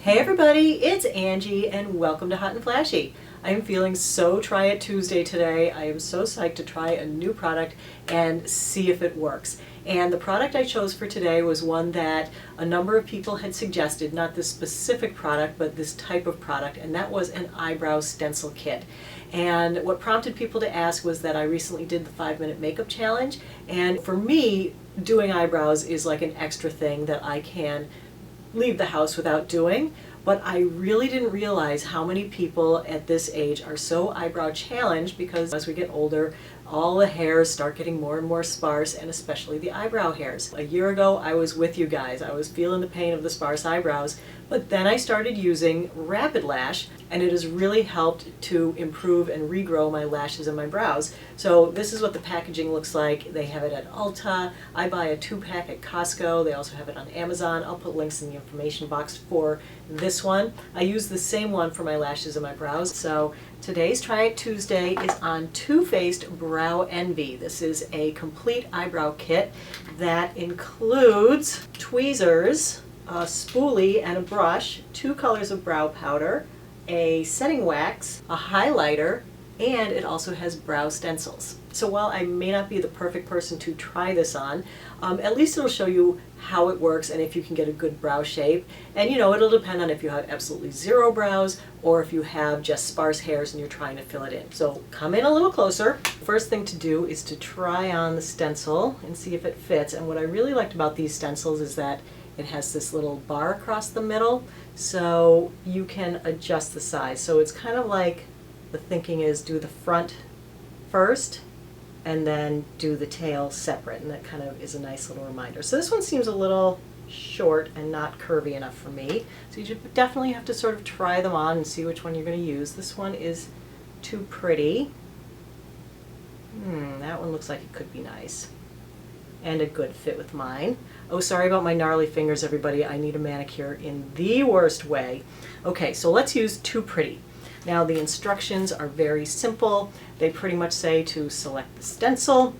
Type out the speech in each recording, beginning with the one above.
Hey everybody, it's Angie and welcome to Hot and Flashy. I am feeling so Try It Tuesday today. I am so psyched to try a new product and see if it works. And the product I chose for today was one that a number of people had suggested, not this specific product, but this type of product, and that was an eyebrow stencil kit. And what prompted people to ask was that I recently did the 5-minute makeup challenge, and for me, doing eyebrows is like an extra thing that I can leave the house without doing, but I really didn't realize how many people at this age are so eyebrow challenged because as we get older, all the hairs start getting more and more sparse, and especially the eyebrow hairs. A year ago, I was with you guys. I was feeling the pain of the sparse eyebrows, but then I started using Rapid Lash, and it has really helped to improve and regrow my lashes and my brows. So this is what the packaging looks like. They have it at Ulta. I buy a 2-pack at Costco. They also have it on Amazon. I'll put links in the information box for this one. I use the same one for my lashes and my brows. So today's Try It Tuesday is on Too Faced Brow Envy. This is a complete eyebrow kit that includes tweezers, a spoolie and a brush, 2 colors of brow powder, a setting wax, a highlighter, and it also has brow stencils. So while I may not be the perfect person to try this on, at least it'll show you how it works and if you can get a good brow shape. And it'll depend on if you have absolutely zero brows or if you have just sparse hairs and you're trying to fill it in. So come in a little closer. First thing to do is to try on the stencil and see if it fits. And what I really liked about these stencils is that it has this little bar across the middle, so you can adjust the size. So it's kind of like the thinking is do the front first and then do the tail separate, and that kind of is a nice little reminder. So this one seems a little short and not curvy enough for me. So you definitely have to sort of try them on and see which one you're going to use. This one is too pretty. That one looks like it could be nice and a good fit with mine. Oh, sorry about my gnarly fingers, everybody. I need a manicure in the worst way. Okay, so let's use Too Pretty. Now the instructions are very simple. They pretty much say to select the stencil,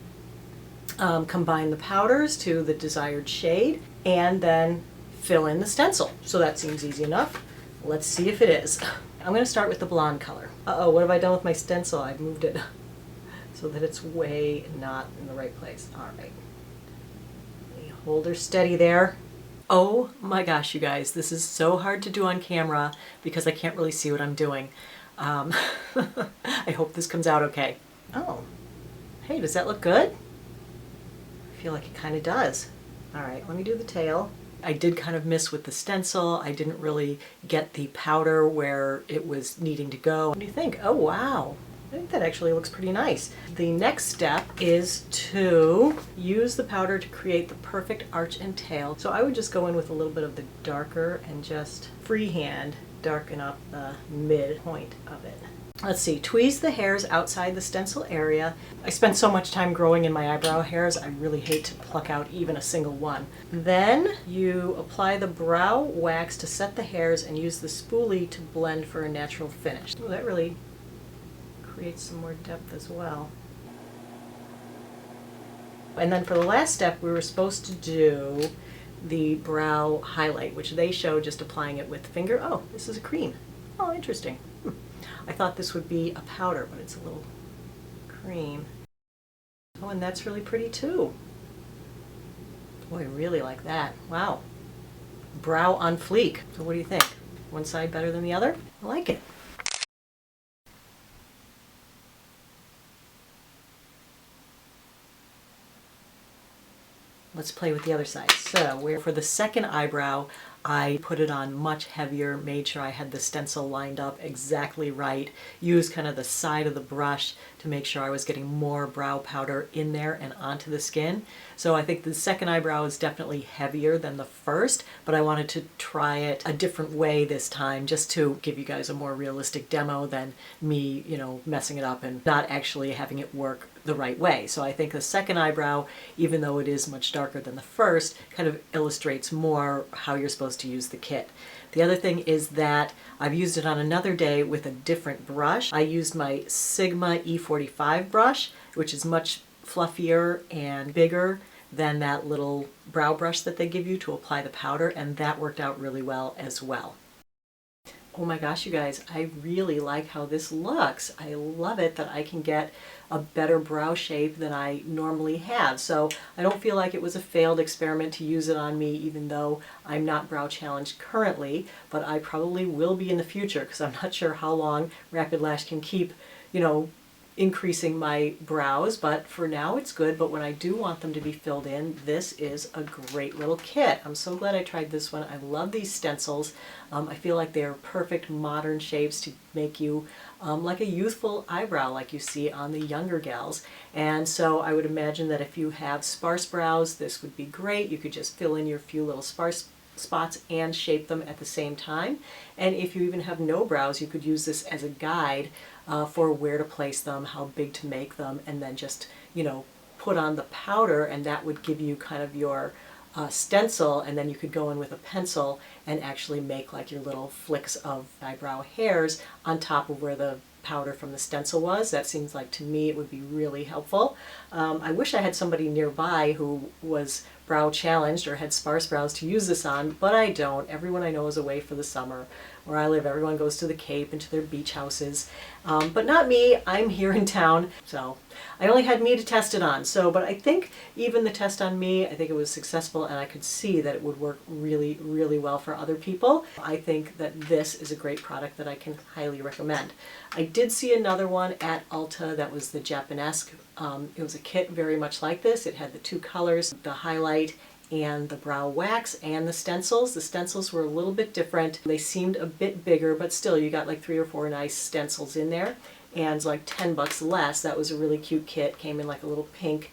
combine the powders to the desired shade, and then fill in the stencil. So that seems easy enough. Let's see if it is. I'm going to start with the blonde color. Uh-oh, what have I done with my stencil? I've moved it so that it's way not in the right place. All right. Hold her steady there. Oh my gosh, you guys, this is so hard to do on camera because I can't really see what I'm doing. I hope this comes out okay. Oh, hey, does that look good? I feel like it kind of does. All right, let me do the tail. I did kind of miss with the stencil. I didn't really get the powder where it was needing to go. What do you think? Oh, wow. I think that actually looks pretty nice. The next step is to use the powder to create the perfect arch and tail. So I would just go in with a little bit of the darker and just freehand darken up the midpoint of it. Let's see, tweeze the hairs outside the stencil area. I spent so much time growing in my eyebrow hairs, I really hate to pluck out even a single one. Then you apply the brow wax to set the hairs and use the spoolie to blend for a natural finish. Oh, that really creates some more depth as well. And then for the last step, we were supposed to do the brow highlight, which they show just applying it with the finger. Oh, this is a cream. Oh, interesting. I thought this would be a powder, but it's a little cream. Oh, and that's really pretty too. Boy, I really like that. Wow. Brow on fleek. So what do you think? One side better than the other? I like it. Let's play with the other side. So for the second eyebrow, I put it on much heavier, made sure I had the stencil lined up exactly right, used kind of the side of the brush to make sure I was getting more brow powder in there and onto the skin. So I think the second eyebrow is definitely heavier than the first, but I wanted to try it a different way this time just to give you guys a more realistic demo than me, messing it up and not actually having it work the right way. So I think the second eyebrow, even though it is much darker than the first, kind of illustrates more how you're supposed to use the kit. The other thing is that I've used it on another day with a different brush. I used my Sigma E45 brush, which is much fluffier and bigger than that little brow brush that they give you to apply the powder, and that worked out really well as well. oh my gosh, you guys, I really like how this looks. I love it that I can get a better brow shape than I normally have. So I don't feel like it was a failed experiment to use it on me, even though I'm not brow challenged currently, but I probably will be in the future because I'm not sure how long Rapid Lash can keep, you know, increasing my brows, but for now it's good. But when I do want them to be filled in, this is a great little kit. I'm so glad I tried this one. I love these stencils. I feel like they're perfect modern shapes to make you like a youthful eyebrow like you see on the younger gals. And so I would imagine that if you have sparse brows, this would be great. You could just fill in your few little sparse spots and shape them at the same time. And if you even have no brows, you could use this as a guide for where to place them, how big to make them, and then just, you know, put on the powder, and that would give you kind of your stencil, and then you could go in with a pencil and actually make like your little flicks of eyebrow hairs on top of where the powder from the stencil was. That seems like, to me, it would be really helpful. I wish I had somebody nearby who was brow challenged or had sparse brows to use this on, but I don't. Everyone I know is away for the summer. Where I live, everyone goes to the Cape and to their beach houses, but not me. I'm here in town, so I only had me to test it on. So, but I think even the test on me, I think it was successful, and I could see that it would work really, really well for other people. I think that this is a great product that I can highly recommend. I did see another one at Ulta that was the Japanesque. It was a kit very much like this. It had the two colors, the highlight and the brow wax and the stencils. The stencils were a little bit different. They seemed a bit bigger, but still you got like 3 or 4 nice stencils in there, and like $10 less. That was a really cute kit. Came in like a little pink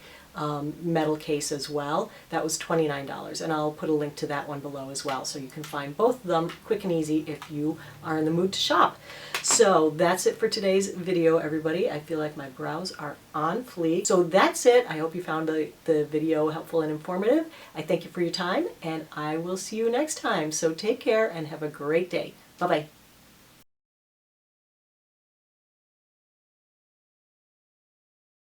metal case as well. That was $29, and I'll put a link to that one below as well, so you can find both of them quick and easy if you are in the mood to shop. So that's it for today's video, everybody. I feel like my brows are on fleek. So that's it. I hope you found the video helpful and informative. I thank you for your time, and I will see you next time. So take care and have a great day. Bye-bye.